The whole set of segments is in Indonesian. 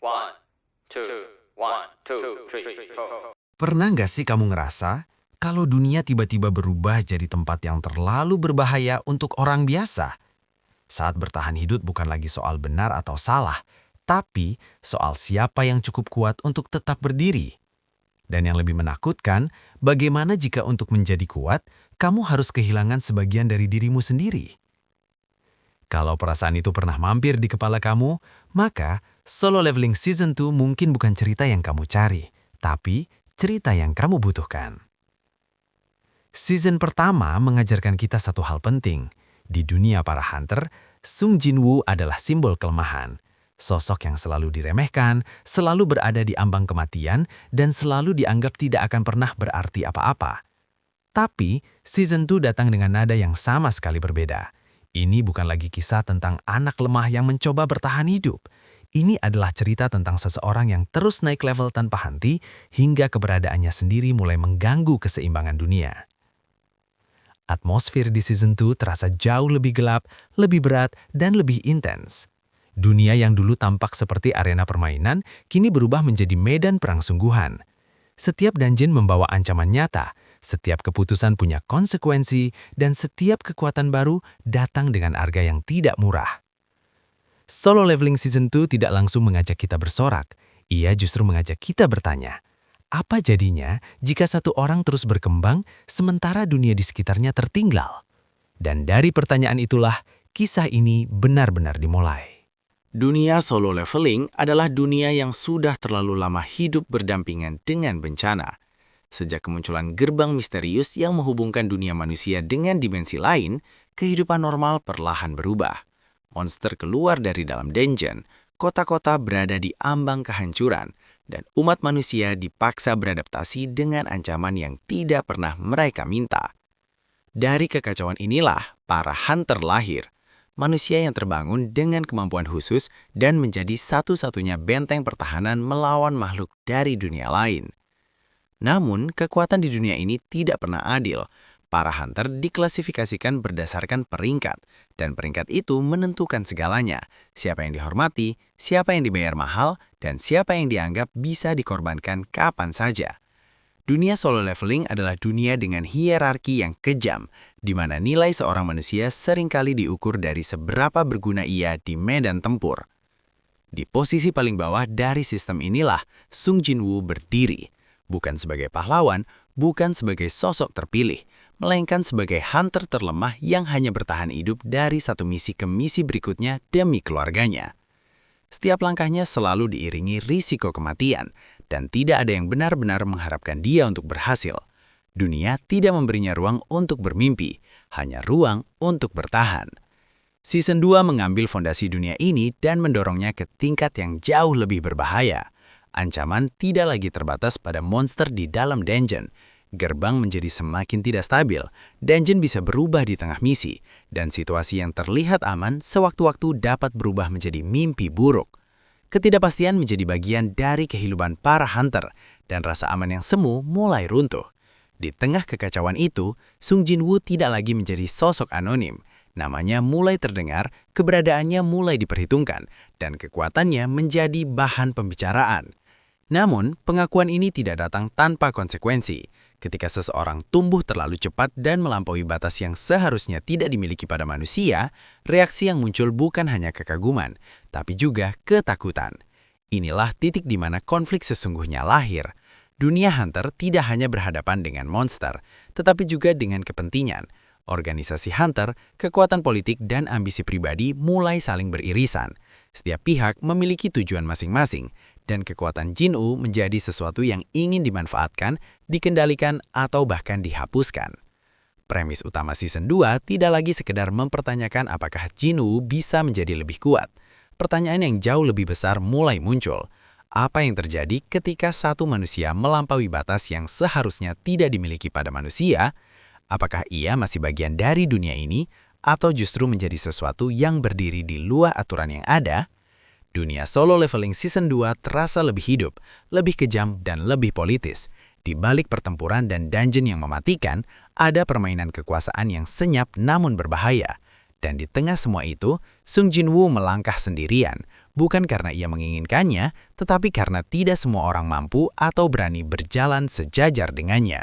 One, two, one, two, three, four. Pernah nggak sih kamu ngerasa kalau dunia tiba-tiba berubah jadi tempat yang terlalu berbahaya untuk orang biasa? Saat bertahan hidup bukan lagi soal benar atau salah, tapi soal siapa yang cukup kuat untuk tetap berdiri. Dan yang lebih menakutkan, bagaimana jika untuk menjadi kuat, kamu harus kehilangan sebagian dari dirimu sendiri? Kalau perasaan itu pernah mampir di kepala kamu, maka Solo Leveling Season 2 mungkin bukan cerita yang kamu cari, tapi cerita yang kamu butuhkan. Season pertama mengajarkan kita satu hal penting. Di dunia para hunter, Sung Jin-woo adalah simbol kelemahan. Sosok yang selalu diremehkan, selalu berada di ambang kematian, dan selalu dianggap tidak akan pernah berarti apa-apa. Tapi, Season 2 datang dengan nada yang sama sekali berbeda. Ini bukan lagi kisah tentang anak lemah yang mencoba bertahan hidup. Ini adalah cerita tentang seseorang yang terus naik level tanpa henti hingga keberadaannya sendiri mulai mengganggu keseimbangan dunia. Atmosfer di Season 2 terasa jauh lebih gelap, lebih berat, dan lebih intens. Dunia yang dulu tampak seperti arena permainan, kini berubah menjadi medan perang sungguhan. Setiap dungeon membawa ancaman nyata, setiap keputusan punya konsekuensi, dan setiap kekuatan baru datang dengan harga yang tidak murah. Solo Leveling Season 2 tidak langsung mengajak kita bersorak, ia justru mengajak kita bertanya, apa jadinya jika satu orang terus berkembang sementara dunia di sekitarnya tertinggal? Dan dari pertanyaan itulah, kisah ini benar-benar dimulai. Dunia solo leveling adalah dunia yang sudah terlalu lama hidup berdampingan dengan bencana. Sejak kemunculan gerbang misterius yang menghubungkan dunia manusia dengan dimensi lain, kehidupan normal perlahan berubah. Monster keluar dari dalam dungeon, kota-kota berada di ambang kehancuran, dan umat manusia dipaksa beradaptasi dengan ancaman yang tidak pernah mereka minta. Dari kekacauan inilah para hunter lahir. Manusia yang terbangun dengan kemampuan khusus dan menjadi satu-satunya benteng pertahanan melawan makhluk dari dunia lain. Namun, kekuatan di dunia ini tidak pernah adil. Para hunter diklasifikasikan berdasarkan peringkat, dan peringkat itu menentukan segalanya. Siapa yang dihormati, siapa yang dibayar mahal, dan siapa yang dianggap bisa dikorbankan kapan saja. Dunia solo leveling adalah dunia dengan hierarki yang kejam, di mana nilai seorang manusia seringkali diukur dari seberapa berguna ia di medan tempur. Di posisi paling bawah dari sistem inilah Sung Jin-woo berdiri, bukan sebagai pahlawan, bukan sebagai sosok terpilih, melainkan sebagai hunter terlemah yang hanya bertahan hidup dari satu misi ke misi berikutnya demi keluarganya. Setiap langkahnya selalu diiringi risiko kematian, dan tidak ada yang benar-benar mengharapkan dia untuk berhasil. Dunia tidak memberinya ruang untuk bermimpi, hanya ruang untuk bertahan. Season 2 mengambil fondasi dunia ini dan mendorongnya ke tingkat yang jauh lebih berbahaya. Ancaman tidak lagi terbatas pada monster di dalam dungeon. Gerbang menjadi semakin tidak stabil, dungeon bisa berubah di tengah misi, dan situasi yang terlihat aman sewaktu-waktu dapat berubah menjadi mimpi buruk. Ketidakpastian menjadi bagian dari kehidupan para hunter, dan rasa aman yang semu mulai runtuh. Di tengah kekacauan itu, Sung Jin-woo tidak lagi menjadi sosok anonim. Namanya mulai terdengar, keberadaannya mulai diperhitungkan, dan kekuatannya menjadi bahan pembicaraan. Namun, pengakuan ini tidak datang tanpa konsekuensi. Ketika seseorang tumbuh terlalu cepat dan melampaui batas yang seharusnya tidak dimiliki pada manusia, reaksi yang muncul bukan hanya kekaguman, tapi juga ketakutan. Inilah titik di mana konflik sesungguhnya lahir. Dunia hunter tidak hanya berhadapan dengan monster, tetapi juga dengan kepentingan. Organisasi hunter, kekuatan politik, dan ambisi pribadi mulai saling beririsan. Setiap pihak memiliki tujuan masing-masing, dan kekuatan Jin-woo menjadi sesuatu yang ingin dimanfaatkan, dikendalikan, atau bahkan dihapuskan. Premis utama Season 2 tidak lagi sekedar mempertanyakan apakah Jin-woo bisa menjadi lebih kuat. Pertanyaan yang jauh lebih besar mulai muncul. Apa yang terjadi ketika satu manusia melampaui batas yang seharusnya tidak dimiliki pada manusia? Apakah ia masih bagian dari dunia ini, atau justru menjadi sesuatu yang berdiri di luar aturan yang ada? Dunia solo leveling Season 2 terasa lebih hidup, lebih kejam, dan lebih politis. Di balik pertempuran dan dungeon yang mematikan, ada permainan kekuasaan yang senyap namun berbahaya. Dan di tengah semua itu, Sung Jin-woo melangkah sendirian, bukan karena ia menginginkannya, tetapi karena tidak semua orang mampu atau berani berjalan sejajar dengannya.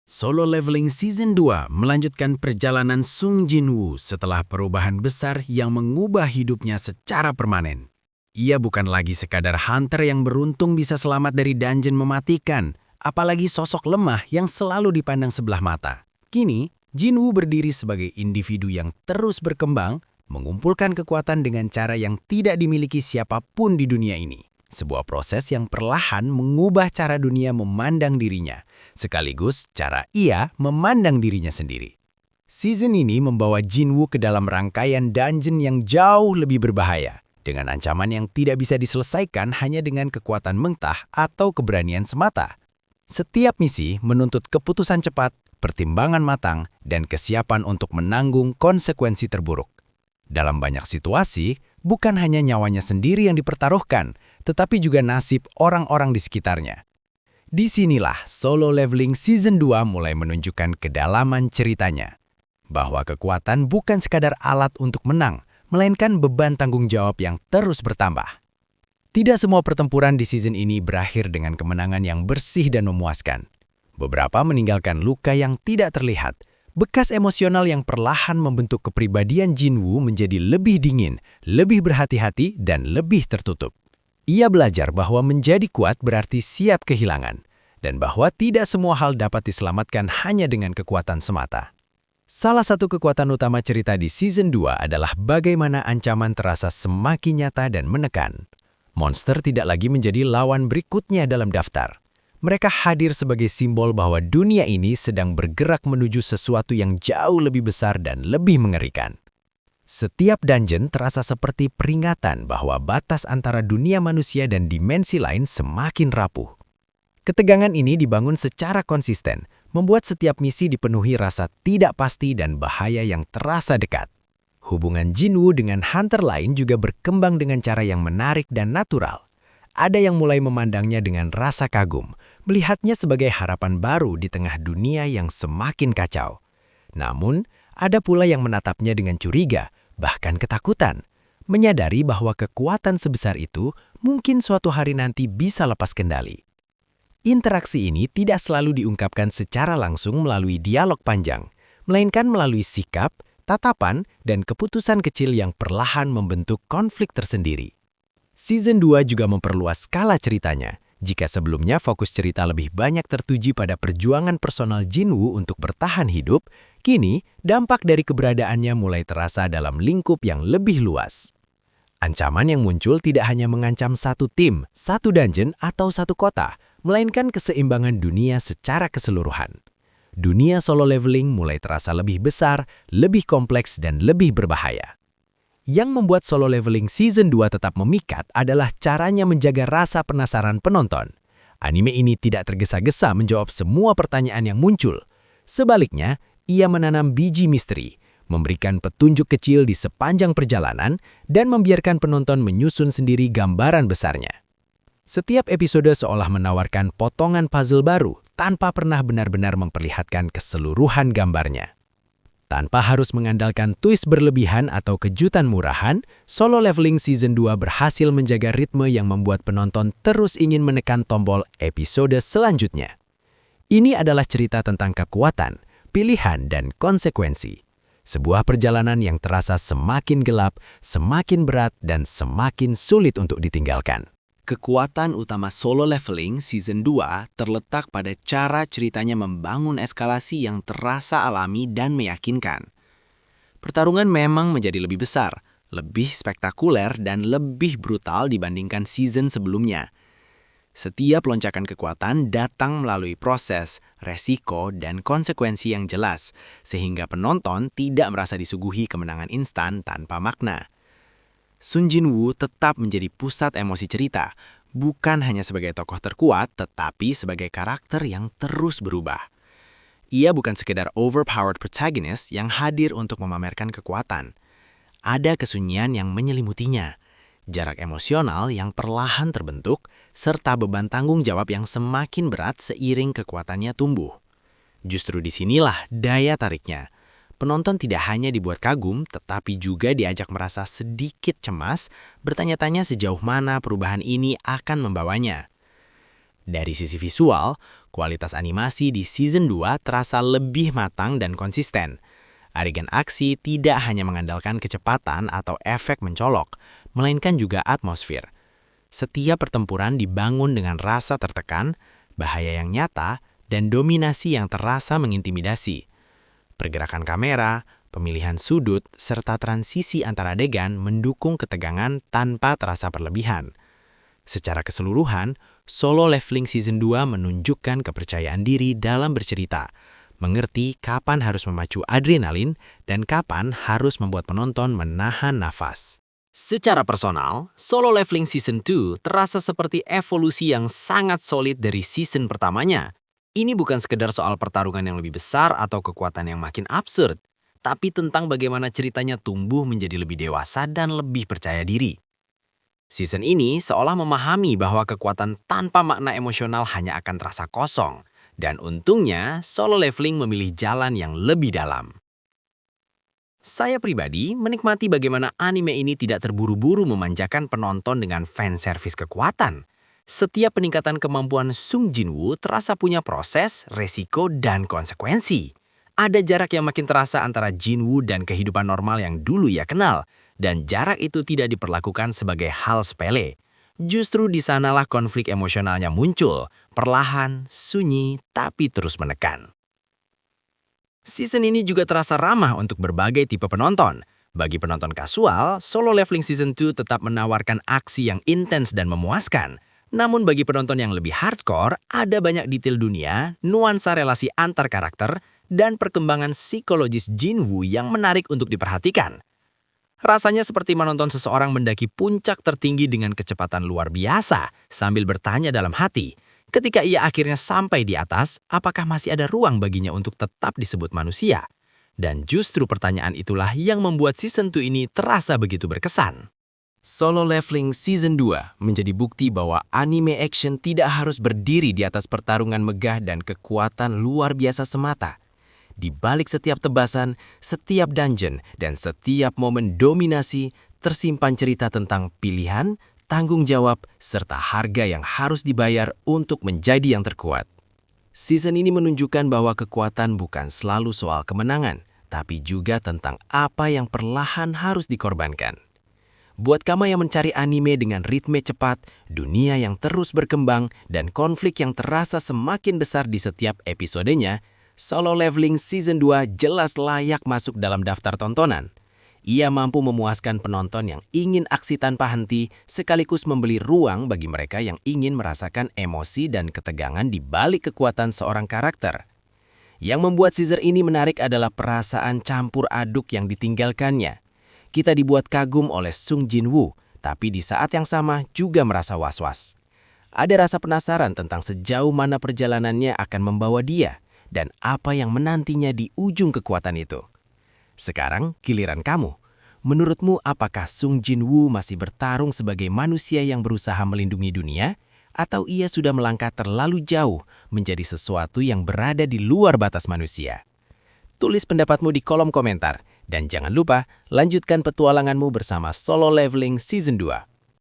Solo Leveling Season 2 melanjutkan perjalanan Sung Jin-woo setelah perubahan besar yang mengubah hidupnya secara permanen. Ia bukan lagi sekadar hunter yang beruntung bisa selamat dari dungeon mematikan, apalagi sosok lemah yang selalu dipandang sebelah mata. Kini, Jin-woo berdiri sebagai individu yang terus berkembang, mengumpulkan kekuatan dengan cara yang tidak dimiliki siapapun di dunia ini. Sebuah proses yang perlahan mengubah cara dunia memandang dirinya, sekaligus cara ia memandang dirinya sendiri. Season ini membawa Jin-woo ke dalam rangkaian dungeon yang jauh lebih berbahaya, dengan ancaman yang tidak bisa diselesaikan hanya dengan kekuatan mentah atau keberanian semata. Setiap misi menuntut keputusan cepat, pertimbangan matang, dan kesiapan untuk menanggung konsekuensi terburuk. Dalam banyak situasi, bukan hanya nyawanya sendiri yang dipertaruhkan, tetapi juga nasib orang-orang di sekitarnya. Disinilah Solo Leveling Season 2 mulai menunjukkan kedalaman ceritanya. Bahwa kekuatan bukan sekadar alat untuk menang, melainkan beban tanggung jawab yang terus bertambah. Tidak semua pertempuran di season ini berakhir dengan kemenangan yang bersih dan memuaskan. Beberapa meninggalkan luka yang tidak terlihat, bekas emosional yang perlahan membentuk kepribadian Jin-woo menjadi lebih dingin, lebih berhati-hati, dan lebih tertutup. Ia belajar bahwa menjadi kuat berarti siap kehilangan, dan bahwa tidak semua hal dapat diselamatkan hanya dengan kekuatan semata. Salah satu kekuatan utama cerita di Season 2 adalah bagaimana ancaman terasa semakin nyata dan menekan. Monster tidak lagi menjadi lawan berikutnya dalam daftar. Mereka hadir sebagai simbol bahwa dunia ini sedang bergerak menuju sesuatu yang jauh lebih besar dan lebih mengerikan. Setiap dungeon terasa seperti peringatan bahwa batas antara dunia manusia dan dimensi lain semakin rapuh. Ketegangan ini dibangun secara konsisten, membuat setiap misi dipenuhi rasa tidak pasti dan bahaya yang terasa dekat. Hubungan Jin-woo dengan hunter lain juga berkembang dengan cara yang menarik dan natural. Ada yang mulai memandangnya dengan rasa kagum, melihatnya sebagai harapan baru di tengah dunia yang semakin kacau. Namun, ada pula yang menatapnya dengan curiga, bahkan ketakutan, menyadari bahwa kekuatan sebesar itu mungkin suatu hari nanti bisa lepas kendali. Interaksi ini tidak selalu diungkapkan secara langsung melalui dialog panjang, melainkan melalui sikap, tatapan, dan keputusan kecil yang perlahan membentuk konflik tersendiri. Season 2 juga memperluas skala ceritanya. Jika sebelumnya fokus cerita lebih banyak tertuju pada perjuangan personal Jin-woo untuk bertahan hidup, kini dampak dari keberadaannya mulai terasa dalam lingkup yang lebih luas. Ancaman yang muncul tidak hanya mengancam satu tim, satu dungeon, atau satu kota, melainkan keseimbangan dunia secara keseluruhan. Dunia solo leveling mulai terasa lebih besar, lebih kompleks, dan lebih berbahaya. Yang membuat Solo Leveling Season 2 tetap memikat adalah caranya menjaga rasa penasaran penonton. Anime ini tidak tergesa-gesa menjawab semua pertanyaan yang muncul. Sebaliknya, ia menanam biji misteri, memberikan petunjuk kecil di sepanjang perjalanan, dan membiarkan penonton menyusun sendiri gambaran besarnya. Setiap episode seolah menawarkan potongan puzzle baru tanpa pernah benar-benar memperlihatkan keseluruhan gambarnya. Tanpa harus mengandalkan twist berlebihan atau kejutan murahan, Solo Leveling Season 2 berhasil menjaga ritme yang membuat penonton terus ingin menekan tombol episode selanjutnya. Ini adalah cerita tentang kekuatan, pilihan, dan konsekuensi. Sebuah perjalanan yang terasa semakin gelap, semakin berat, dan semakin sulit untuk ditinggalkan. Kekuatan utama Solo Leveling Season 2 terletak pada cara ceritanya membangun eskalasi yang terasa alami dan meyakinkan. Pertarungan memang menjadi lebih besar, lebih spektakuler, dan lebih brutal dibandingkan season sebelumnya. Setiap lonjakan kekuatan datang melalui proses, resiko, dan konsekuensi yang jelas, sehingga penonton tidak merasa disuguhi kemenangan instan tanpa makna. Sung Jin-woo tetap menjadi pusat emosi cerita, bukan hanya sebagai tokoh terkuat, tetapi sebagai karakter yang terus berubah. Ia bukan sekedar overpowered protagonist yang hadir untuk memamerkan kekuatan. Ada kesunyian yang menyelimutinya, jarak emosional yang perlahan terbentuk, serta beban tanggung jawab yang semakin berat seiring kekuatannya tumbuh. Justru disinilah daya tariknya. penonton tidak hanya dibuat kagum, tetapi juga diajak merasa sedikit cemas, bertanya-tanya sejauh mana perubahan ini akan membawanya. Dari sisi visual, kualitas animasi di season 2 terasa lebih matang dan konsisten. Adegan aksi tidak hanya mengandalkan kecepatan atau efek mencolok, melainkan juga atmosfer. Setiap pertempuran dibangun dengan rasa tertekan, bahaya yang nyata, dan dominasi yang terasa mengintimidasi. Pergerakan kamera, pemilihan sudut, serta transisi antara adegan mendukung ketegangan tanpa terasa berlebihan. Secara keseluruhan, Solo Leveling Season 2 menunjukkan kepercayaan diri dalam bercerita, mengerti kapan harus memacu adrenalin dan kapan harus membuat penonton menahan nafas. Secara personal, Solo Leveling Season 2 terasa seperti evolusi yang sangat solid dari season pertamanya. Ini bukan sekedar soal pertarungan yang lebih besar atau kekuatan yang makin absurd, tapi tentang bagaimana ceritanya tumbuh menjadi lebih dewasa dan lebih percaya diri. Season ini seolah memahami bahwa kekuatan tanpa makna emosional hanya akan terasa kosong, dan untungnya Solo Leveling memilih jalan yang lebih dalam. Saya pribadi menikmati bagaimana anime ini tidak terburu-buru memanjakan penonton dengan fanservice kekuatan. Setiap peningkatan kemampuan Sung Jin-woo terasa punya proses, resiko, dan konsekuensi. Ada jarak yang makin terasa antara Jin-woo dan kehidupan normal yang dulu ia kenal, dan jarak itu tidak diperlakukan sebagai hal sepele. Justru di sanalah konflik emosionalnya muncul, perlahan, sunyi, tapi terus menekan. Season ini juga terasa ramah untuk berbagai tipe penonton. Bagi penonton kasual, Solo Leveling Season 2 tetap menawarkan aksi yang intens dan memuaskan. Namun bagi penonton yang lebih hardcore, ada banyak detail dunia, nuansa relasi antar karakter, dan perkembangan psikologis Jin-woo yang menarik untuk diperhatikan. Rasanya seperti menonton seseorang mendaki puncak tertinggi dengan kecepatan luar biasa, sambil bertanya dalam hati, ketika ia akhirnya sampai di atas, apakah masih ada ruang baginya untuk tetap disebut manusia? Dan justru pertanyaan itulah yang membuat Season 2 ini terasa begitu berkesan. Solo Leveling Season 2 menjadi bukti bahwa anime action tidak harus berdiri di atas pertarungan megah dan kekuatan luar biasa semata. Di balik setiap tebasan, setiap dungeon, dan setiap momen dominasi, tersimpan cerita tentang pilihan, tanggung jawab, serta harga yang harus dibayar untuk menjadi yang terkuat. Season ini menunjukkan bahwa kekuatan bukan selalu soal kemenangan, tapi juga tentang apa yang perlahan harus dikorbankan. Buat kamu yang mencari anime dengan ritme cepat, dunia yang terus berkembang, dan konflik yang terasa semakin besar di setiap episodenya, Solo Leveling Season 2 jelas layak masuk dalam daftar tontonan. Ia mampu memuaskan penonton yang ingin aksi tanpa henti, sekaligus memberi ruang bagi mereka yang ingin merasakan emosi dan ketegangan di balik kekuatan seorang karakter. Yang membuat season ini menarik adalah perasaan campur aduk yang ditinggalkannya. Kita dibuat kagum oleh Sung Jin-woo, tapi di saat yang sama juga merasa was-was. Ada rasa penasaran tentang sejauh mana perjalanannya akan membawa dia, dan apa yang menantinya di ujung kekuatan itu. Sekarang giliran kamu. Menurutmu apakah Sung Jin-woo masih bertarung sebagai manusia yang berusaha melindungi dunia, atau ia sudah melangkah terlalu jauh menjadi sesuatu yang berada di luar batas manusia? Tulis pendapatmu di kolom komentar, dan jangan lupa lanjutkan petualanganmu bersama Solo Leveling Season 2.